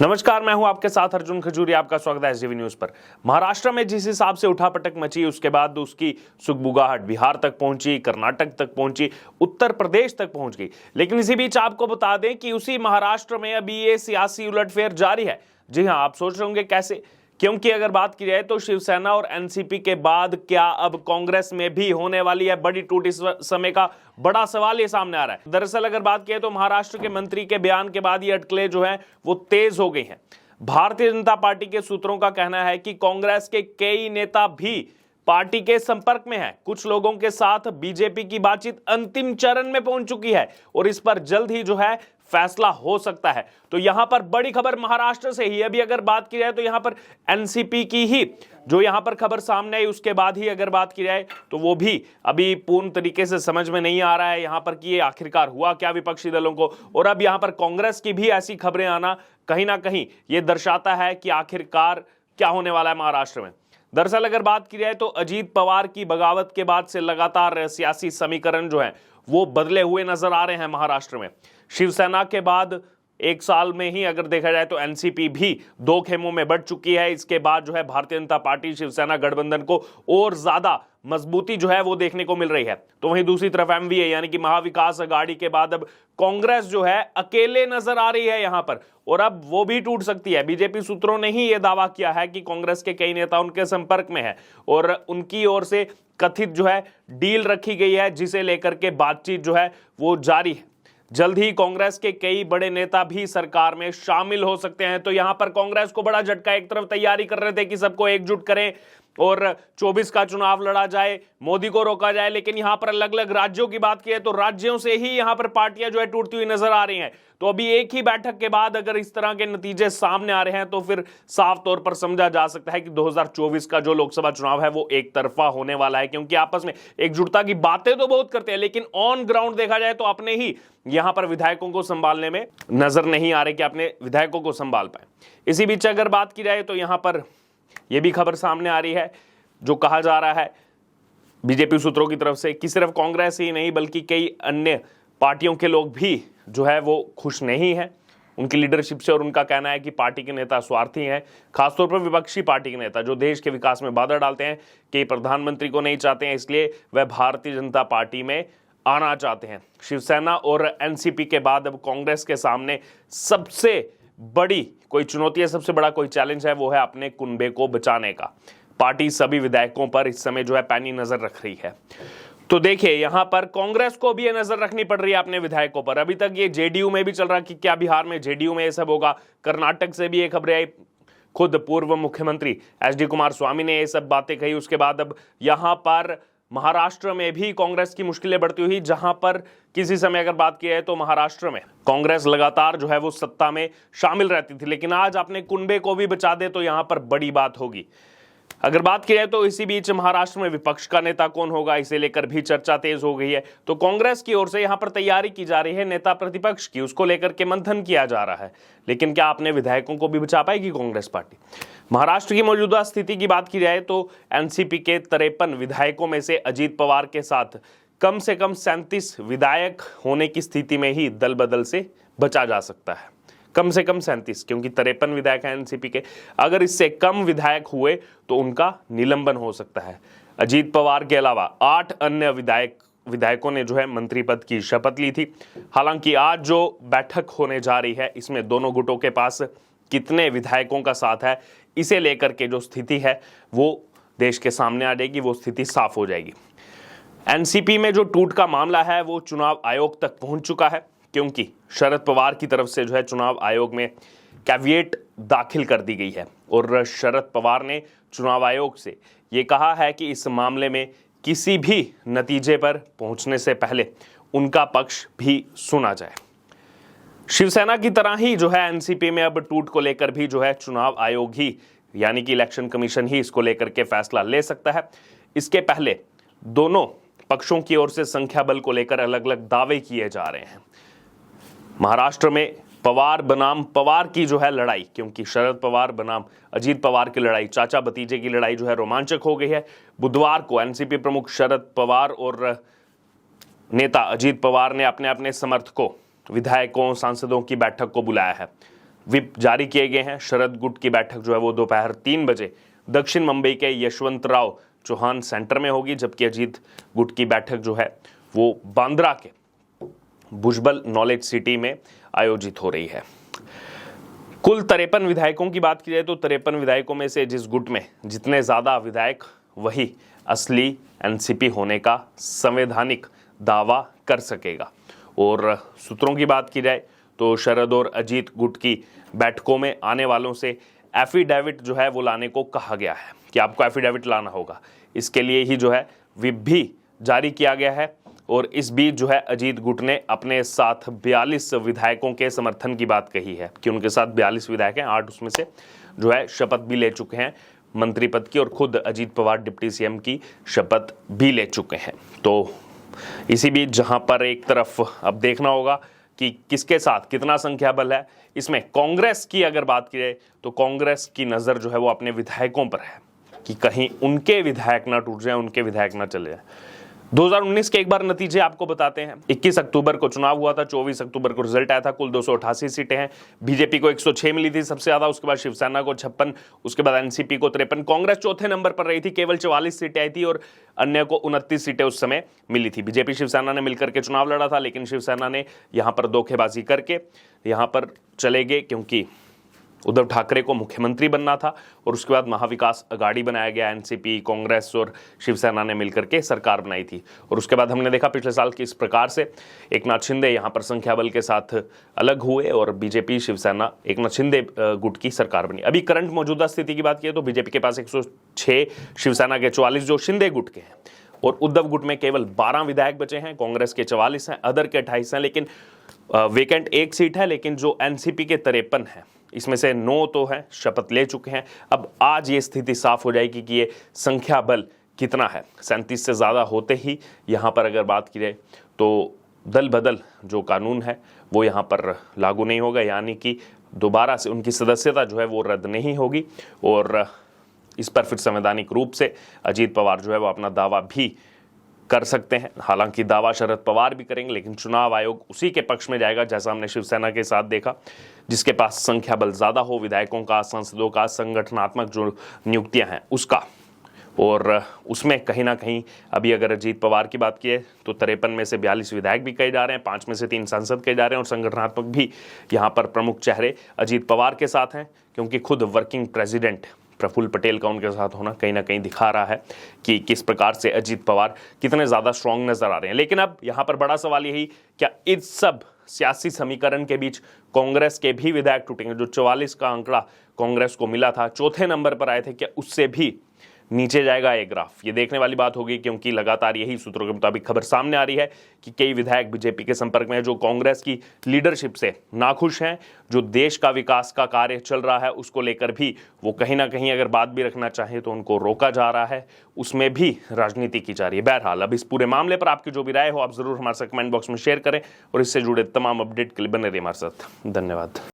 नमस्कार, मैं हूं आपके साथ अर्जुन खजूरिया। आपका स्वागत है एसडीवी न्यूज पर। महाराष्ट्र में जिस हिसाब से उठापटक मची, उसके बाद उसकी सुगबुगाहट बिहार तक पहुंची, कर्नाटक तक पहुंची, उत्तर प्रदेश तक पहुंच गई। लेकिन इसी बीच आपको बता दें कि उसी महाराष्ट्र में अभी ये सियासी उलटफेर जारी है। जी हां, आप सोच रहे होंगे कैसे, क्योंकि अगर बात की जाए तो शिवसेना और एनसीपी के बाद क्या अब कांग्रेस में भी होने वाली है बड़ी टूट। इस समय का बड़ा सवाल ये सामने आ रहा है। दरअसल अगर बात की तो महाराष्ट्र के मंत्री के बयान के बाद ये अटकलें जो है वो तेज हो गई हैं। भारतीय जनता पार्टी के सूत्रों का कहना है कि कांग्रेस के कई नेता भी पार्टी के संपर्क में है। कुछ लोगों के साथ बीजेपी की बातचीत अंतिम चरण में पहुंच चुकी है और इस पर जल्द ही जो है फैसला हो सकता है। तो यहां पर बड़ी खबर महाराष्ट्र से ही। अभी अगर बात की जाए तो यहां पर एनसीपी की ही जो यहां पर खबर सामने आई, उसके बाद ही अगर बात की जाए तो वो भी अभी पूर्ण तरीके से समझ में नहीं आ रहा है यहां पर कि ये आखिरकार हुआ क्या विपक्षी दलों को। और अब यहां पर कांग्रेस की भी ऐसी खबरें आना कहीं ना कहीं ये दर्शाता है कि आखिरकार क्या होने वाला है महाराष्ट्र में। दरअसल अगर बात की जाए तो अजीत पवार की बगावत के बाद से लगातार सियासी समीकरण जो है वो बदले हुए नजर आ रहे हैं महाराष्ट्र में। शिवसेना के बाद एक साल में ही अगर देखा जाए तो एनसीपी भी दो खेमों में बढ़ चुकी है। इसके बाद जो है भारतीय जनता पार्टी शिवसेना गठबंधन को और ज्यादा मजबूती जो है वो देखने को मिल रही है। तो वहीं दूसरी तरफ एमवीए यानी कि महाविकास अघाड़ी के बाद अब कांग्रेस जो है अकेले नजर आ रही है यहां पर, और अब वो भी टूट सकती है। बीजेपी सूत्रों ने ही यह दावा किया है कि कांग्रेस के कई नेता उनके संपर्क में है और उनकी ओर से कथित जो है डील रखी गई है, जिसे लेकर के बातचीत जो है वो जारी है। जल्द ही कांग्रेस के कई बड़े नेता भी सरकार में शामिल हो सकते हैं। तो यहां पर कांग्रेस को बड़ा झटका। एक तरफ तैयारी कर रहे थे कि सबको एकजुट करें और 24 का चुनाव लड़ा जाए, मोदी को रोका जाए, लेकिन यहां पर अलग अलग राज्यों की बात की है तो राज्यों से ही यहां पर पार्टियां जो है टूटती हुई नजर आ रही हैं। तो अभी एक ही बैठक के बाद अगर इस तरह के नतीजे सामने आ रहे हैं तो फिर साफ तौर पर समझा जा सकता है कि 2024 का जो लोकसभा चुनाव है वो एक तरफा होने वाला है। क्योंकि आपस में एकजुटता की बातें तो बहुत करते हैं, लेकिन ऑन ग्राउंड देखा जाए तो अपने ही यहां पर विधायकों को संभालने में नजर नहीं आ रहे कि अपने विधायकों को संभाल पाए। इसी बीच अगर बात की जाए तो यहां पर यह भी खबर सामने आ रही है, जो कहा जा रहा है बीजेपी सूत्रों की तरफ से कि सिर्फ कांग्रेस ही नहीं बल्कि कई अन्य पार्टियों के लोग भी जो है वो खुश नहीं है उनकी लीडरशिप से। और उनका कहना है कि पार्टी के नेता स्वार्थी हैं, खासतौर पर विपक्षी पार्टी के नेता जो देश के विकास में बाधा डालते हैं, कि प्रधानमंत्री को नहीं चाहते हैं, इसलिए वह भारतीय जनता पार्टी में आना चाहते हैं। शिवसेना और एनसीपी के बाद अब कांग्रेस के सामने सबसे बड़ी कोई चुनौती है, सबसे बड़ा कोई चैलेंज है, वो है अपने कुनबे को बचाने का। पार्टी सभी विधायकों पर इस समय जो है पैनी नजर रख रही है। तो देखिए यहां पर कांग्रेस को भी ये नजर रखनी पड़ रही है अपने विधायकों पर। अभी तक ये जेडीयू में भी चल रहा कि क्या बिहार में जेडीयू में ये सब होगा। कर्नाटक से भी ये खबरें आई, खुद पूर्व मुख्यमंत्री एचडी कुमारस्वामी ने ये सब बातें कही। उसके बाद अब यहां पर महाराष्ट्र में भी कांग्रेस की मुश्किलें बढ़ती हुई, जहां पर किसी समय अगर बात की है तो महाराष्ट्र में कांग्रेस लगातार जो है वो सत्ता में शामिल रहती थी, लेकिन आज अपने कुनबे को भी बचा दे तो यहां पर बड़ी बात होगी। अगर बात की जाए तो इसी बीच महाराष्ट्र में विपक्ष का नेता कौन होगा, इसे लेकर भी चर्चा तेज हो गई है। तो कांग्रेस की ओर से यहां पर तैयारी की जा रही है नेता प्रतिपक्ष की, उसको लेकर के मंथन किया जा रहा है। लेकिन क्या अपने विधायकों को भी बचा पाएगी कांग्रेस पार्टी? महाराष्ट्र की मौजूदा स्थिति की बात की जाए तो एनसीपी के 53 विधायकों में से अजीत पवार के साथ कम से कम 37 विधायक होने की स्थिति में ही दल बदल से बचा जा सकता है। कम से कम 37, क्योंकि 53 विधायक हैं एनसीपी के। अगर इससे कम विधायक हुए तो उनका निलंबन हो सकता है। अजीत पवार के अलावा 8 अन्य विधायकों ने जो है मंत्री पद की शपथ ली थी। हालांकि आज जो बैठक होने जा रही है इसमें दोनों गुटों के पास कितने विधायकों का साथ है, इसे लेकर के जो स्थिति है वो देश के सामने आ जाएगी, वो स्थिति साफ हो जाएगी। एनसीपी में जो टूट का मामला है वो चुनाव आयोग तक पहुंच चुका है, क्योंकि शरद पवार की तरफ से जो है चुनाव आयोग में कैविएट दाखिल कर दी गई है और शरद पवार ने चुनाव आयोग से ये कहा है कि इस मामले में किसी भी नतीजे पर पहुंचने से पहले उनका पक्ष भी सुना जाए। शिवसेना की तरह ही जो है एनसीपी में अब टूट को लेकर भी जो है चुनाव आयोग ही यानी कि इलेक्शन कमीशन ही इसको लेकर के फैसला ले सकता है। इसके पहले दोनों पक्षों की ओर से संख्या बल को लेकर अलग अलग दावे किए जा रहे हैं। महाराष्ट्र में पवार बनाम पवार की जो है लड़ाई, क्योंकि शरद पवार बनाम अजीत पवार की लड़ाई, चाचा भतीजे की लड़ाई जो है रोमांचक हो गई है। बुधवार को एनसीपी प्रमुख शरद पवार और नेता अजीत पवार ने अपने अपने समर्थकों, विधायकों, सांसदों की बैठक को बुलाया है। व्हिप जारी किए गए हैं। शरद गुट की बैठक जो है वो दोपहर 3 बजे दक्षिण मुंबई के यशवंतराव चौहान सेंटर में होगी, जबकि अजीत गुट की बैठक जो है वो बांद्रा के भुजबल नॉलेज सिटी में आयोजित हो रही है। कुल 53 विधायकों की बात की जाए तो 53 विधायकों में से जिस गुट में जितने ज्यादा विधायक, वही असली एनसीपी होने का संवैधानिक दावा कर सकेगा। और सूत्रों की बात की जाए तो शरद और अजीत गुट की बैठकों में आने वालों से एफिडेविट जो है वो लाने को कहा गया है कि आपको एफिडेविट लाना होगा। इसके लिए ही जो है व्हिप भी जारी किया गया है। और इस बीच जो है अजीत गुट ने अपने साथ 42 विधायकों के समर्थन की बात कही है कि उनके साथ 42 विधायक हैं, 8 उसमें से जो है शपथ भी ले चुके हैं मंत्री पद की, और खुद अजीत पवार डिप्टी सीएम की शपथ भी ले चुके हैं। तो इसी बीच जहां पर एक तरफ अब देखना होगा कि किसके साथ कितना संख्या बल है। इसमें कांग्रेस की अगर बात की जाए तो कांग्रेस की नजर जो है वो अपने विधायकों पर है कि कहीं उनके विधायक ना टूट जाए, उनके विधायक ना चले जाए। 2019 के एक बार नतीजे आपको बताते हैं। 21 अक्टूबर को चुनाव हुआ था, 24 अक्टूबर को रिजल्ट आया था। कुल 288 सीटें हैं। बीजेपी को 106 मिली थी सबसे ज्यादा, उसके बाद शिवसेना को 56, उसके बाद एनसीपी को 53, कांग्रेस चौथे नंबर पर रही थी, केवल 44 सीटें आई थी और अन्य को 29 सीटें उस समय मिली थी। बीजेपी शिवसेना ने मिलकर के चुनाव लड़ा था, लेकिन शिवसेना ने यहां पर धोखेबाजी करके यहां पर चले गए, क्योंकि उद्धव ठाकरे को मुख्यमंत्री बनना था और उसके बाद महाविकास अघाड़ी बनाया गया। एनसीपी, कांग्रेस और शिवसेना ने मिलकर के सरकार बनाई थी। और उसके बाद हमने देखा पिछले साल किस प्रकार से एकनाथ शिंदे यहां पर संख्या बल के साथ अलग हुए और बीजेपी, शिवसेना, एकनाथ शिंदे गुट की सरकार बनी। अभी करंट मौजूदा स्थिति की बात की तो बीजेपी के पास 106, शिवसेना के 44 जो शिंदे गुट के हैं, और उद्धव गुट में केवल 12 विधायक बचे हैं। कांग्रेस के 44 हैं, अदर के 28 हैं, लेकिन वेकेंट एक सीट है। लेकिन जो एनसीपी के 53 हैं, इसमें से 9 तो हैं शपथ ले चुके हैं। अब आज ये स्थिति साफ हो जाएगी कि ये संख्या बल कितना है। 37 से ज़्यादा होते ही यहाँ पर अगर बात की जाए तो दल बदल जो कानून है वो यहाँ पर लागू नहीं होगा, यानी कि दोबारा से उनकी सदस्यता जो है वो रद्द नहीं होगी। और इस पर फिर संवैधानिक रूप से अजीत पवार जो है वो अपना दावा भी कर सकते हैं। हालांकि दावा शरद पवार भी करेंगे, लेकिन चुनाव आयोग उसी के पक्ष में जाएगा जैसा हमने शिवसेना के साथ देखा, जिसके पास संख्या बल ज्यादा हो, विधायकों का, सांसदों का, संगठनात्मक जो नियुक्तियां हैं उसका। और उसमें कहीं ना कहीं अभी अगर अजीत पवार की बात की तो 53 में से 42 विधायक भी कहे जा रहे हैं, 5 में से 3 सांसद कहे जा रहे हैं, और संगठनात्मक भी यहाँ पर प्रमुख चेहरे अजीत पवार के साथ हैं, क्योंकि खुद वर्किंग प्रेसिडेंट प्रफुल्ल पटेल का उनके साथ होना कहीं ना कहीं दिखा रहा है कि किस प्रकार से अजीत पवार कितने ज्यादा स्ट्रांग नजर आ रहे हैं। लेकिन अब यहां पर बड़ा सवाल यही, क्या इस सब सियासी समीकरण के बीच कांग्रेस के भी विधायक टूटेंगे? जो 44 का आंकड़ा कांग्रेस को मिला था, चौथे नंबर पर आए थे, क्या उससे भी नीचे जाएगा ये ग्राफ? ये देखने वाली बात होगी, क्योंकि लगातार यही सूत्रों के मुताबिक खबर सामने आ रही है कि कई विधायक बीजेपी के संपर्क में हैं जो कांग्रेस की लीडरशिप से नाखुश हैं। जो देश का विकास का कार्य चल रहा है उसको लेकर भी वो कहीं ना कहीं अगर बात भी रखना चाहे तो उनको रोका जा रहा है, उसमें भी राजनीति की जा रही है। बहरहाल अब इस पूरे मामले पर आपकी जो भी राय हो आप जरूर हमारे साथ कमेंट बॉक्स में शेयर करें, और इससे जुड़े तमाम अपडेट के लिए बने रहिए हमारे साथ। धन्यवाद।